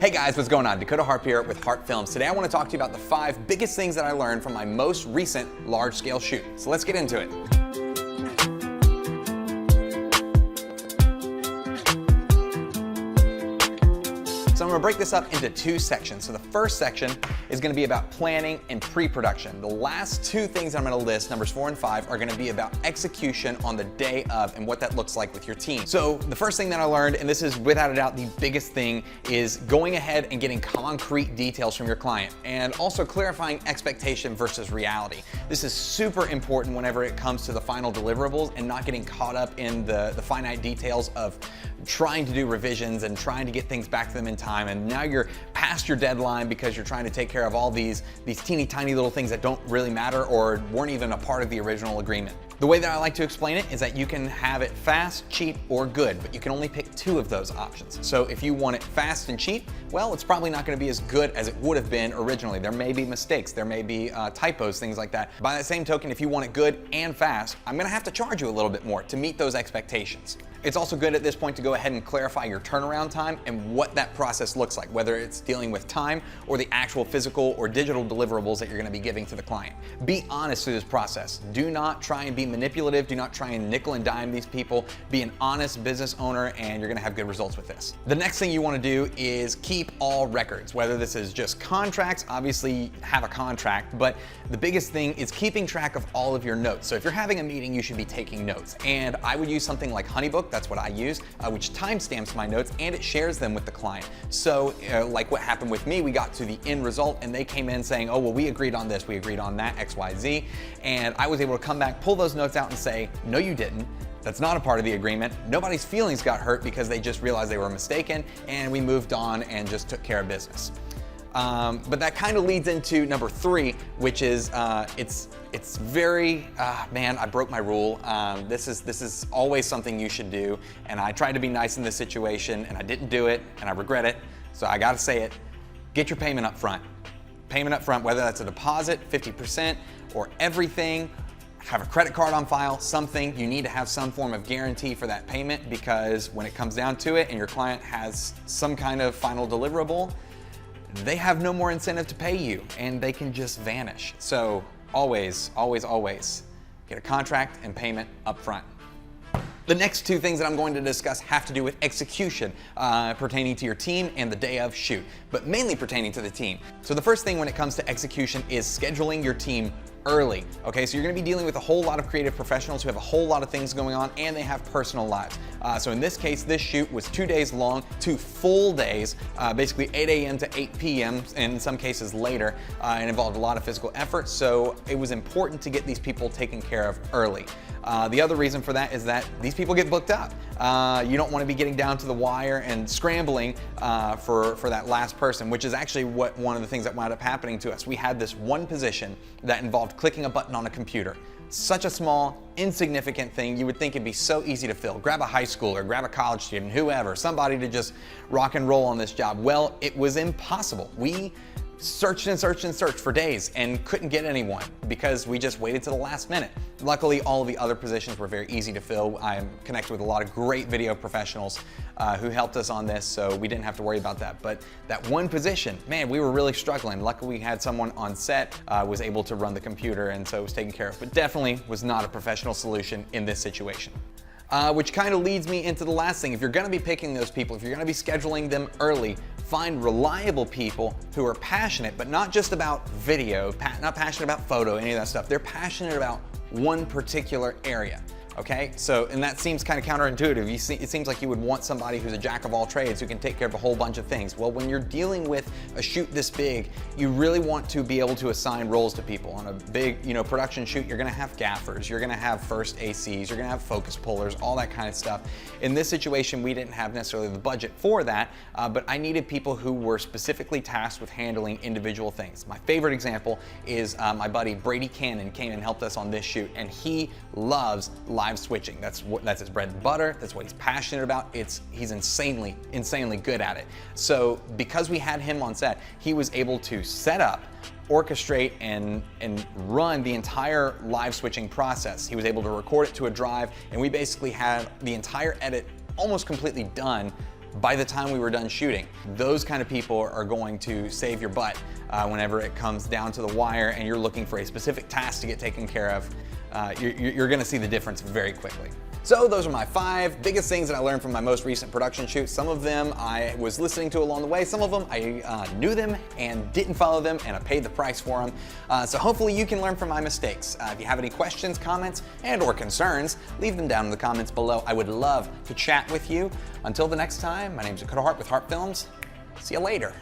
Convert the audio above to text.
Hey guys, what's going on? Dakota Harp here with Harp Films. Today I want to talk to you about the 5 biggest things that I learned from my most recent large-scale shoot. So let's get into it. So I'm going to break this up into 2 sections. So the first section is going to be about planning and pre-production. The last 2 things I'm going to list, numbers 4 and 5, are going to be about execution on the day of and what that looks like with your team. So the first thing that I learned, and this is without a doubt the biggest thing, is going ahead and getting concrete details from your client and also clarifying expectation versus reality. This is super important whenever it comes to the final deliverables and not getting caught up in the finite details of trying to do revisions and trying to get things back to them in time, and now you're past your deadline because you're trying to take care of all these teeny tiny little things that don't really matter or weren't even a part of the original agreement. The way that I like to explain it is that you can have it fast, cheap, or good, but you can only pick 2 of those options. So if you want it fast and cheap, well, it's probably not going to be as good as it would have been originally. There may be mistakes, there may be typos, things like that. By that same token, if you want it good and fast, I'm going to have to charge you a little bit more to meet those expectations. It's also good at this point to go ahead and clarify your turnaround time and what that process looks like, whether it's dealing with time or the actual physical or digital deliverables that you're going to be giving to the client. Be honest through this process. Do not try and be manipulative. Do not try and nickel and dime these people. Be an honest business owner and you're going to have good results with this. The next thing you want to do is keep all records, whether this is just contracts, obviously have a contract, but the biggest thing is keeping track of all of your notes. So if you're having a meeting, you should be taking notes. And I would use something like Honeybook. That's what I use, which timestamps my notes and it shares them with the client. So like what happened with me, we got to the end result and they came in saying, oh, well, we agreed on this, we agreed on that, X, Y, Z. And I was able to come back, pull those notes out and say, no, you didn't. That's not a part of the agreement. Nobody's feelings got hurt because they just realized they were mistaken and we moved on and just took care of business. But that kind of leads into number 3, which is it's very, man, I broke my rule. This is always something you should do, and I tried to be nice in this situation, and I didn't do it, and I regret it, so I gotta say it. Get your payment up front. Payment up front, whether that's a deposit, 50%, or everything. Have a credit card on file, something. You need to have some form of guarantee for that payment, because when it comes down to it and your client has some kind of final deliverable, they have no more incentive to pay you and they can just vanish. So always, always, always get a contract and payment up front. The next 2 things that I'm going to discuss have to do with execution pertaining to your team and the day of shoot, but mainly pertaining to the team. So the first thing when it comes to execution is scheduling your team early. Okay, so you're going to be dealing with a whole lot of creative professionals who have a whole lot of things going on and they have personal lives. So in this case, this shoot was 2 days long, 2 full days, basically 8 a.m. to 8 p.m. and in some cases later, and involved a lot of physical effort. So it was important to get these people taken care of early. The other reason for that is that these people get booked up. You don't want to be getting down to the wire and scrambling for that last person, which is actually one of the things that wound up happening to us. We had this one position that involved clicking a button on a computer. Such a small, insignificant thing. You would think it'd be so easy to fill. Grab a high schooler, grab a college student, whoever, somebody to just rock and roll on this job. Well, it was impossible. We searched and searched and searched for days and couldn't get anyone because we just waited to the last minute. Luckily, all of the other positions were very easy to fill. I'm connected with a lot of great video professionals who helped us on this, so we didn't have to worry about that. But that one position, man, we were really struggling. Luckily, we had someone on set, was able to run the computer, and so it was taken care of. But definitely was not a professional solution in this situation. Which kind of leads me into the last thing. If you're going to be picking those people, if you're going to be scheduling them early, find reliable people who are passionate, but not just about video, not passionate about photo, any of that stuff. They're passionate about one particular area. Okay, so, and that seems kind of counterintuitive. It seems like you would want somebody who's a jack of all trades who can take care of a whole bunch of things. Well, when you're dealing with a shoot this big, you really want to be able to assign roles to people. On a big, production shoot, you're gonna have gaffers, you're gonna have first ACs, you're gonna have focus pullers, all that kind of stuff. In this situation, we didn't have necessarily the budget for that, but I needed people who were specifically tasked with handling individual things. My favorite example is my buddy Brady Cannon came and helped us on this shoot, and he loves live switching. That's his bread and butter. That's what he's passionate about. He's insanely good at it. So because we had him on set, he was able to set up, orchestrate, and run the entire live switching process. He was able to record it to a drive, and we basically had the entire edit almost completely done by the time we were done shooting. Those kind of people are going to save your butt whenever it comes down to the wire and you're looking for a specific task to get taken care of. You're gonna see the difference very quickly. So those are my 5 biggest things that I learned from my most recent production shoot. Some of them I was listening to along the way. Some of them I knew them and didn't follow them, and I paid the price for them. So hopefully you can learn from my mistakes. If you have any questions, comments, and or concerns, leave them down in the comments below. I would love to chat with you. Until the next time, my name is Harp with Harp Films. See you later.